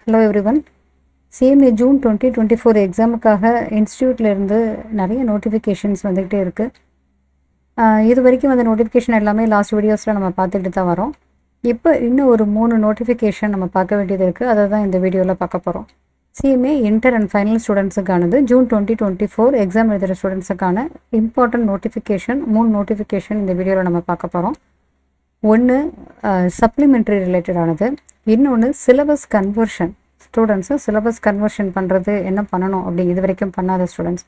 Hello everyone. CMA June 2024 எக்ஸாமுக்காக இன்ஸ்டியூட்லேருந்து நிறைய notifications வந்துகிட்டே இருக்குது. இது வரைக்கும் அந்த நோட்டிஃபிகேஷன் எல்லாமே லாஸ்ட் வீடியோஸில் நம்ம பார்த்துக்கிட்டு தான் வரோம். இப்போ இன்னும் ஒரு 3 நோட்டிஃபிகேஷன் நம்ம பார்க்க வேண்டியது இருக்குது. அதை தான் இந்த வீடியோவில் பார்க்க போகிறோம். CMA இன்டர் அண்ட் ஃபைனல் ஸ்டூடெண்ட்ஸுக்கானது ஜூன் 2024 எக்ஸாம் எழுதுகிற ஸ்டூடெண்ட்ஸுக்கான இம்பார்ட்டன்ட் நோட்டிஃபிகேஷன் 3 நோட்டிஃபிகேஷன் இந்த வீடியோவில் நம்ம பார்க்க போகிறோம். ஒன்று சப்ளிமெண்ட்ரி ரிலேட்டடானது, இன்னொன்று syllabus conversion. Students syllabus conversion பண்ணுறது என்ன பண்ணணும் அப்படி இது வரைக்கும் பண்ணாத ஸ்டூடெண்ட்ஸ்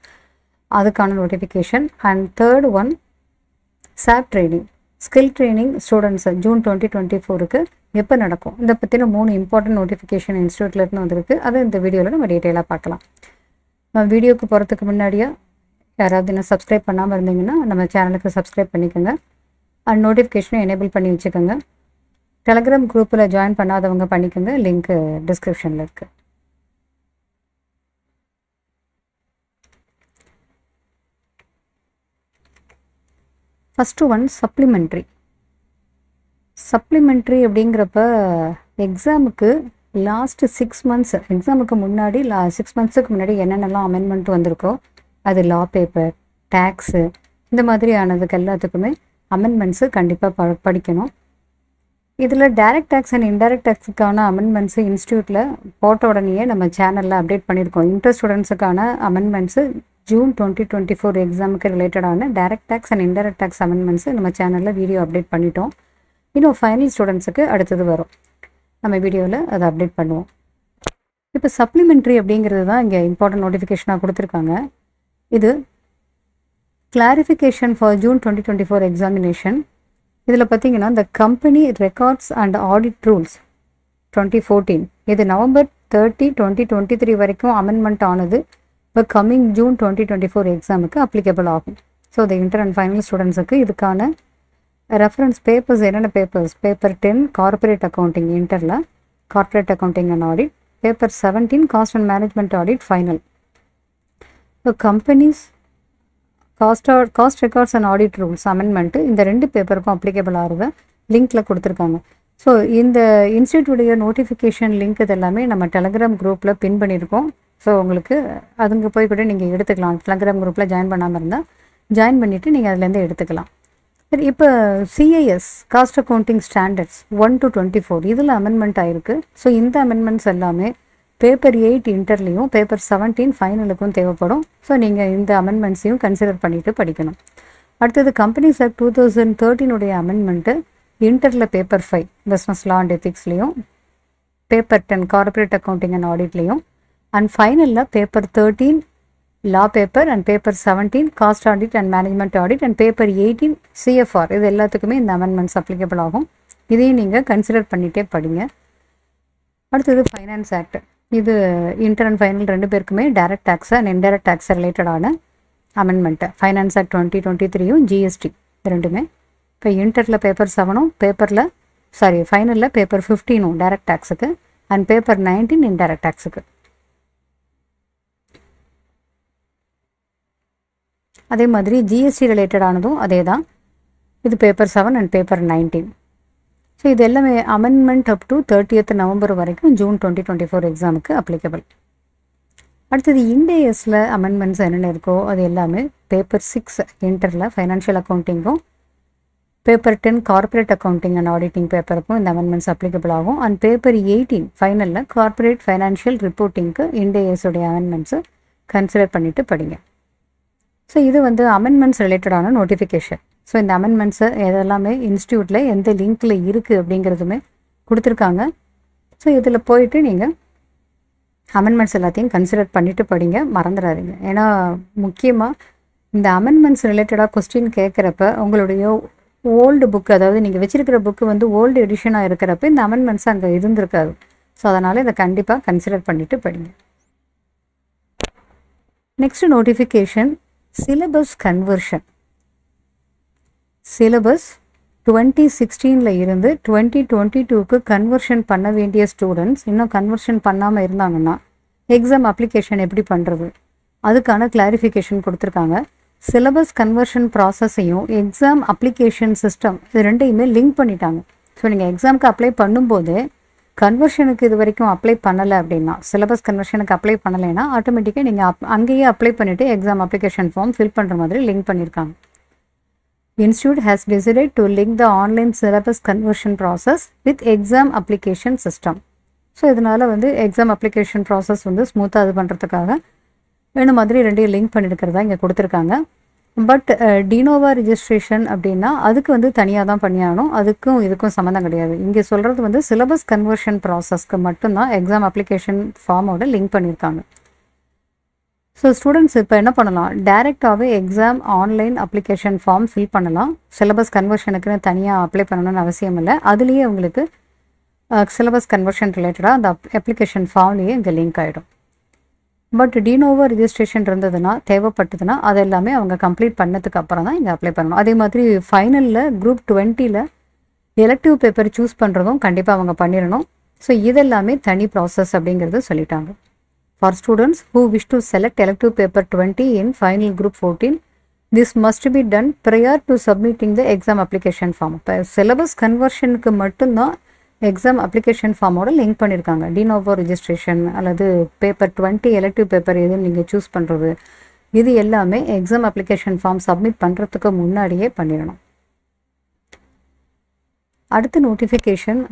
அதுக்கான notification. And third one SAP training, skill training students June 2024க்கு எப்போ நடக்கும், இதை பற்றின 3 இம்பார்ட்டன்ட் நோட்டிஃபிகேஷன் இன்ஸ்டியூட்லேருந்து வந்திருக்கு. அதை இந்த வீடியோவில் நம்ம டீட்டெயிலாக பார்க்கலாம். வீடியோக்கு போகிறதுக்கு முன்னாடியே யாராவது இன்னும் சப்ஸ்கிரைப் பண்ணாமல் இருந்தீங்கன்னா நம்ம சேனலுக்கு சப்ஸ்கிரைப் பண்ணிக்கோங்க. அண்ட் நோட்டிஃபிகேஷனும் எனேபிள் பண்ணி வச்சுக்கோங்க. டெலகிராம் குரூப்பில் ஜாயின் பண்ணாதவங்க பண்ணிக்கோங்க, லிங்க்கு டிஸ்கிரிப்ஷனில் இருக்குது. First one supplementary. சப்ளிமெண்ட்ரி அப்படிங்கிறப்ப எக்ஸாமுக்கு லாஸ்ட்டு 6 months, எக்ஸாமுக்கு முன்னாடி 6 monthsக்கு முன்னாடி என்னென்னலாம் அமெண்ட்மெண்ட் வந்திருக்கோ அது லா பேப்பர், டேக்ஸு, இந்த மாதிரியானதுக்கு எல்லாத்துக்குமே அமெண்ட்மெண்ட்ஸு கண்டிப்பாக படிக்கணும். இதில் டைரக்ட் டேக்ஸ் அண்ட் இன்டைரக்ட் டேக்ஸுக்கான அமெண்ட்மெண்ட்ஸு இன்ஸ்டியூட்டில் போட்ட உடனேயே நம்ம சேனலில் அப்டேட் பண்ணியிருக்கோம். இன்டர் ஸ்டூடெண்ட்ஸுக்கான அமெண்ட்மெண்ட்ஸு ஜூன் 2024 எக்ஸாமுக்கு ரிலேட்டடான direct tax and indirect tax amendments நம்ம சேனலில் வீடியோ அப்டேட் பண்ணிட்டோம். இன்னும் ஃபைனல் ஸ்டூடெண்ட்ஸுக்கு அடுத்தது வரும், நம்ம வீடியோவில் அதை அப்டேட் பண்ணுவோம். இப்போ சப்ளிமெண்ட்ரி அப்படிங்கிறது தான் இங்கே இம்பார்ட்டன்ட் நோட்டிஃபிகேஷனாக கொடுத்துருக்காங்க. இது கிளாரிஃபிகேஷன் ஃபார் ஜூன் 2024 எக்ஸாமினேஷன். இதில் பார்த்தீங்கன்னா இந்த company records and audit rules 2014, இது November 30, 2023 வரைக்கும் அமெண்ட்மெண்ட் ஆனது. இப்போ கம்மிங் ஜூன் 2024 எக்ஸாமுக்கு அப்ளிகபிள் ஆகும். ஸோ இந்த இன்டர் அண்ட் ஃபைனல் ஸ்டூடெண்ட்ஸுக்கு இதுக்கான ரெஃபரன்ஸ் பேப்பர்ஸ் என்னென்ன பேப்பர்ஸ், பேப்பர் 10 கார்பரேட் அக்கௌண்டிங் இன்டரில் corporate accounting and audit, paper 17 cost and management audit final. இப்போ companies cost records and audit rules amendment இந்த 2 பேப்பருக்கும் அப்ளிகபிள் ஆகிறத லிங்க்கில் கொடுத்துருக்காங்க. ஸோ இந்த இன்ஸ்டியூட்டுடைய நோட்டிஃபிகேஷன் லிங்க் இதெல்லாமே நம்ம டெலகிராம் குரூப்பில் பின் பண்ணியிருக்கோம். ஸோ உங்களுக்கு அதுங்க போய் கூட நீங்கள் எடுத்துக்கலாம். டெலகிராம் குரூப்பில் ஜாயின் பண்ணாமல் இருந்தால் ஜாயின் பண்ணிவிட்டு நீங்கள் அதுலேருந்து எடுத்துக்கலாம். சரி, இப்போ CIS cost accounting standards 1 to 24 இதில் அமெண்ட்மெண்ட் ஆகிருக்கு. ஸோ இந்த அமெண்ட்மெண்ட்ஸ் எல்லாமே பேப்பர் 8 இன்டர்லேயும் பேப்பர் 17 ஃபைனலுக்கும் தேவைப்படும். ஸோ நீங்கள் இந்த அமெண்ட்மெண்ட்ஸையும் கன்சிடர் பண்ணிவிட்டு படிக்கணும். அடுத்தது கம்பெனிஸ் ஆக்ட் 2013 அமெண்ட்மெண்ட்டு இன்டரில் பேப்பர் 5 பிஸ்னஸ் லா அண்ட் எத்திக்ஸ்லேயும், பேப்பர் 10 கார்பரேட் அக்கௌண்டிங் அண்ட் ஆடிட்லேயும், அண்ட் ஃபைனலில் paper 13 law paper and paper 17 cost audit and management audit and paper 18 CFR, இது எல்லாத்துக்குமே இந்த அமெண்ட்மெண்ட்ஸ் அப்ளிகபிள் ஆகும். இதையும் நீங்கள் கன்சிடர் பண்ணிகிட்டே படிங்க. அடுத்தது ஃபைனான்ஸ் ஆக்ட். இது இன்டர் அண்ட் ஃபைனல் 2 பேருக்குமே direct tax and indirect tax ரிலேட்டடான அமெண்ட்மெண்ட்டு. ஃபைனான்ஸ் ஆக்ட் 2023யும் GST ரெண்டுமே. இப்போ இன்டரில் பேப்பர் 7ம் ஃபைனலில் பேப்பர் 15ம் டைரக்ட் டேக்ஸுக்கு அண்ட் பேப்பர் 19 இன்டைரக்ட் டேக்ஸுக்கு. அதே மாதிரி GST ரிலேட்டடானதும் அதே தான். இது பேப்பர் 7 அண்ட் பேப்பர் 19. ஸோ இது எல்லாமே amendment up to 30th November வரைக்கும் ஜூன் 2024 எக்ஸாமுக்கு அப்ளிகபிள். அடுத்தது இண்டேஎஸில் அமெண்ட்மெண்ட்ஸ் என்னென்ன இருக்கோ அது எல்லாமே பேப்பர் 6 இன்டரில் ஃபைனான்ஷியல் அக்கௌண்டிங்கும், paper 10 corporate accounting and auditing பேப்பருக்கும் இந்த அமெண்ட்மெண்ட்ஸ் அப்ளிகபிள் ஆகும். அண்ட் பேப்பர் 18 ஃபைனலில் கார்பரேட் ஃபைனான்ஷியல் ரிப்போர்ட்டிங்க்கு இண்டேஎஸுடைய அமெண்ட்மெண்ட்ஸை கன்சிடர் பண்ணிவிட்டு படிங்க. ஸோ இது வந்து அமெண்ட்மெண்ட்ஸ் ரிலேட்டடான நோட்டிஃபிகேஷன். ஸோ இந்த அமெண்ட்மெண்ட்ஸை எதெல்லாமே இன்ஸ்டியூட்டில் எந்த லிங்க்கில் இருக்குது அப்படிங்கிறதுமே கொடுத்துருக்காங்க. ஸோ இதில் போயிட்டு நீங்கள் அமெண்ட்மெண்ட்ஸ் எல்லாத்தையும் கன்சிடர் பண்ணிவிட்டு படிங்க, மறந்துடாதீங்க. ஏன்னா முக்கியமாக இந்த அமெண்ட்மெண்ட்ஸ் ரிலேட்டடாக கொஸ்டின் கேட்குறப்ப உங்களுடைய ஓல்டு புக்கு, அதாவது நீங்கள் வச்சுருக்கிற புக்கு வந்து ஓல்டு எடிஷனாக இருக்கிறப்ப இந்த அமெண்ட்மெண்ட்ஸ் அங்கே இருந்திருக்காது. ஸோ அதனால் இதை கண்டிப்பாக கன்சிடர் பண்ணிவிட்டு படிங்க. Next notification syllabus conversion. Syllabus 2016 இருந்து 2022க்கு கன்வர்ஷன் பண்ண வேண்டிய ஸ்டூடெண்ட்ஸ் இன்னும் கன்வர்ஷன் பண்ணாமல் இருந்தாங்கன்னா எக்ஸாம் அப்ளிகேஷன் எப்படி பண்ணுறது, அதுக்கான கிளாரிஃபிகேஷன் கொடுத்துருக்காங்க. சிலபஸ் கன்வர்ஷன் ப்ராசஸையும் எக்ஸாம் அப்ளிகேஷன் சிஸ்டம் இது ரெண்டையுமே லிங்க் பண்ணிட்டாங்க. ஸோ நீங்கள் எக்ஸாமுக்கு அப்ளை பண்ணும்போது கன்வர்ஷனுக்கு இது வரைக்கும் அப்ளை பண்ணலை அப்படின்னா, சிலபஸ் கன்வர்ஷனுக்கு அப்ளை பண்ணலைன்னா ஆட்டோமேட்டிக்காக நீங்கள் அங்கேயே அப்ளை பண்ணிவிட்டு எக்ஸாம் அப்ளிகேஷன் ஃபார்ம் ஃபில் பண்ணுற மாதிரி லிங்க் பண்ணியிருக்காங்க. Institute has decided to link the online syllabus conversion process with exam application system. So இதனால் வந்து எக்ஸாம் அப்ளிகேஷன் ப்ராசஸ் வந்து ஸ்மூத்தாக இது பண்ணுறதுக்காக இந்த மாதிரி ரெண்டையும் லிங்க் பண்ணியிருக்கிறதா இங்கே கொடுத்துருக்காங்க. பட் டினோவா ரிஜிஸ்ட்ரேஷன் அப்படின்னா அதுக்கு வந்து தனியாக தான் பண்ணியாகணும். அதுக்கும் இதுக்கும் சம்மந்தம் கிடையாது. இங்கே சொல்கிறது வந்து சிலபஸ் கன்வர்ஷன் ப்ராசஸ்க்கு மட்டும்தான் எக்ஸாம் அப்ளிகேஷன் ஃபார்மோட லிங்க் பண்ணியிருக்காங்க. ஸோ ஸ்டூடெண்ட்ஸ் இப்போ என்ன பண்ணலாம், டைரெக்டாகவே exam online application form fill பண்ணலாம். சிலபஸ் கன்வர்ஷனுக்குன்னு தனியாக அப்ளை பண்ணணும்னு அவசியம் இல்லை. அதுலேயே உங்களுக்கு சிலபஸ் கன்வர்ஷன் ரிலேட்டடாக அந்த அப்ளிகேஷன் ஃபார்ம்லேயே இங்கே லிங்க் ஆகிடும். பட் டினோவா ரிஜிஸ்ட்ரேஷன் இருந்ததுன்னா தேவைப்பட்டதுன்னா அது எல்லாமே அவங்க கம்ப்ளீட் பண்ணதுக்கு அப்புறம் தான் இங்கே அப்ளை பண்ணணும். அதே மாதிரி ஃபைனலில் குரூப் 20ல் எலக்டிவ் பேப்பர் சூஸ் பண்ணுறதும் கண்டிப்பாக அவங்க பண்ணிடணும். ஸோ இதெல்லாமே தனி ப்ராசஸ் அப்படிங்கிறது சொல்லிட்டாங்க. For students who wish to select elective paper 20 in final group 14, this must be done prior to submitting the exam application form. இப்போ சிலபஸ் கன்வர்ஷனுக்கு மட்டும்தான் எக்ஸாம் அப்ளிகேஷன் ஃபார்மோட லிங்க் பண்ணியிருக்காங்க. டினோவோ ரிஜிஸ்ட்ரேஷன் அல்லது பேப்பர் 20 எலக்டிவ் பேப்பர் எதுன்னு நீங்கள் choose பண்ணுறது, இது எல்லாமே எக்ஸாம் அப்ளிகேஷன் ஃபார்ம் சப்மிட் பண்ணுறதுக்கு முன்னாடியே பண்ணிடணும். அடுத்த நோட்டிஃபிகேஷன்,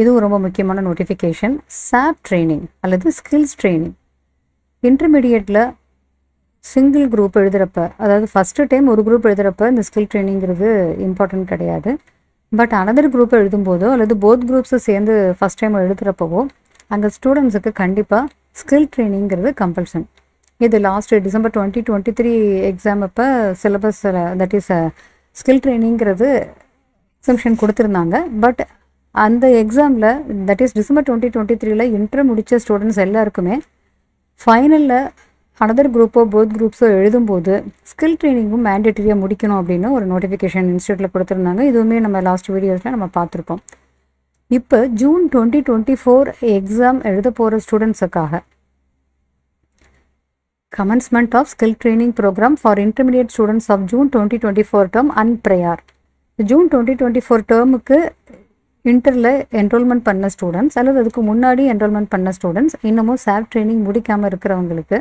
இதுவும் ரொம்ப முக்கியமான நோட்டிஃபிகேஷன், சாப் ட்ரைனிங் அல்லது ஸ்கில்ஸ் ட்ரைனிங். இன்டர்மீடியட்டில் சிங்கிள் குரூப் எழுதுகிறப்ப, அதாவது ஃபஸ்ட்டு டைம் ஒரு குரூப் எழுதுகிறப்ப இந்த ஸ்கில் ட்ரைனிங்கிறது இம்பார்ட்டன்ட் கிடையாது. பட் அனதர் குரூப் எழுதும்போதோ அல்லது போத் குரூப்ஸை சேர்ந்து ஃபஸ்ட் டைம் எழுதுகிறப்பவோ அங்கே ஸ்டூடெண்ட்ஸுக்கு கண்டிப்பாக ஸ்கில் ட்ரைனிங்கிறது கம்பல்சன். இது லாஸ்ட் December 2023 எக்ஸாம் அப்போ சிலபஸில் தட் இஸ் ஸ்கில் ட்ரைனிங்கிறது எக்ஸம்ஷன் கொடுத்துருந்தாங்க. பட் அந்த எக்ஸாமில் தட் இஸ் December 2023 இன்டர் முடித்த ஸ்டூடெண்ட்ஸ் எல்லாருக்குமே ஃபைனலில் அனதர் குரூப்போ போத் குரூப்ஸோ எழுதும்போது ஸ்கில் ட்ரைனிங்கும் மேண்டேட்டரியாக முடிக்கணும் அப்படின்னு ஒரு நோட்டிஃபிகேஷன் இன்ஸ்டியூட்டில் கொடுத்துருந்தாங்க. இதுவுமே நம்ம லாஸ்ட் வீடியோஸில் நம்ம பார்த்துருப்போம். இப்போ June 2024 எக்ஸாம் எழுத போகிற ஸ்டூடெண்ட்ஸுக்காக commencement of skill training program for intermediate students of June 2024 term and prior. June 2024 டேர்முக்கு இன்டரில் என்ரோல்மெண்ட் பண்ண ஸ்டூடெண்ட்ஸ் அல்லது அதுக்கு முன்னாடி என்ரோல்மெண்ட் பண்ண ஸ்டூடெண்ட்ஸ் இன்னமும் சாப் ட்ரைனிங் முடிக்காமல் இருக்கிறவங்களுக்கு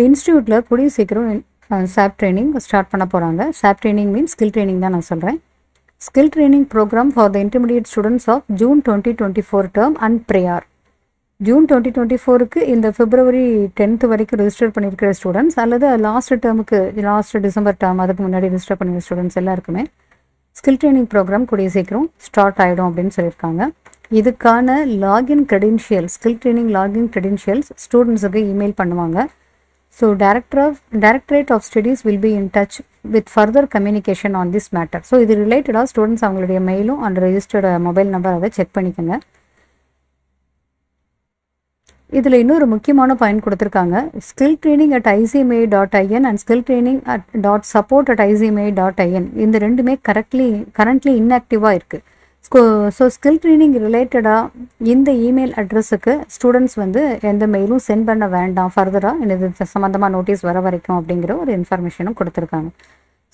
இன்ஸ்டியூட்டில் கூடிய சீக்கிரம் சாப் ட்ரைனிங் ஸ்டார்ட் பண்ண போகிறாங்க. சாப் ட்ரைனிங் மீன்ஸ் ஸ்கில் ட்ரைனிங் தான் நான் சொல்கிறேன். Skill training program for the intermediate students of June 2024 term and prior. June 2024க்கு இந்த February 10th வரைக்கும் ரெஜிஸ்டர் பண்ணியிருக்கிற ஸ்டூடெண்ட்ஸ் அல்லது லாஸ்ட் டேர்முக்கு லாஸ்ட் டிசம்பர் டேர்ம் அதுக்கு முன்னாடி ரெஜிஸ்டர் பண்ணியிருக்கிற ஸ்டூடெண்ட்ஸ் எல்லாருக்குமே ஸ்கில் ட்ரைனிங் ப்ரோக்ராம் கூடிய சீக்கிரம் ஸ்டார்ட் ஆகிடும் அப்படின்னு சொல்லியிருக்காங்க. இதுக்கான login credentials, skill training login credentials ஸ்டூடெண்ட்ஸுக்கு இமெயில் பண்ணுவாங்க. So Directorate of Studies will be in touch with further communication on this matter. So இது ரிலேட்டடாக ஸ்டூடெண்ட்ஸ் அவங்களுடைய மெயிலும் அண்ட் ரெஜிஸ்டர்டு மொபைல் நம்பர் அதை செக் பண்ணிக்கோங்க. இதில் இன்னொரு முக்கியமான பாயிண்ட் கொடுத்துருக்காங்க. Skill training at ICMA.in and skill training .support@ICMA.in இந்த ரெண்டுமே கரண்ட்லி இன்ஆக்டிவாக இருக்குது. ஸோ ஸ்கில் ட்ரைனிங் ரிலேட்டடாக இந்த இமெயில் அட்ரஸுக்கு ஸ்டூடெண்ட்ஸ் வந்து எந்த மெயிலும் சென்ட் பண்ண வேண்டாம் ஃபர்தராக இது சம்மந்தமாக நோட்டீஸ் வர வரைக்கும் அப்படிங்கிற ஒரு இன்ஃபர்மேஷனும் கொடுத்துருக்காங்க.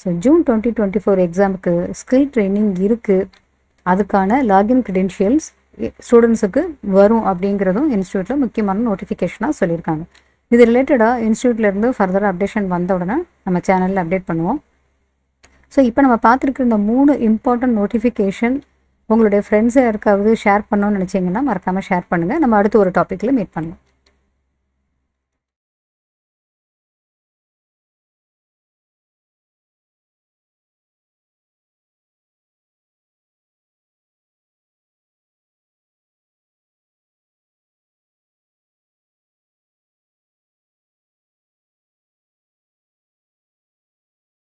ஸோ June 2024 எக்ஸாமுக்கு ஸ்கில் ட்ரைனிங் இருக்குது. அதுக்கான லாகின் க்ரெடென்ஷியல்ஸ் ஸ்டூடெண்ட்ஸுக்கு வரும் அப்படிங்கிறதும் இன்ஸ்டியூட்டில் முக்கியமான நோட்டிஃபிகேஷனாக சொல்லியிருக்காங்க. இது ரிலேட்டடாக இன்ஸ்டியூட்லேருந்து ஃபர்தராக அப்டேஷன் வந்த உடனே நம்ம சேனலில் அப்டேட் பண்ணுவோம். ஸோ இப்போ நம்ம பார்த்துருக்குற இந்த 3 இம்பார்ட்டன்ட் நோட்டிஃபிகேஷன் உங்களுடைய ஃப்ரெண்ட்ஸை யாருக்காவது ஷேர் பண்ணணும்னு நினச்சிங்கன்னா மறக்காமல் ஷேர் பண்ணுங்கள். நம்ம அடுத்து ஒரு டாப்பிக்கில் மீட் பண்ணலாம்.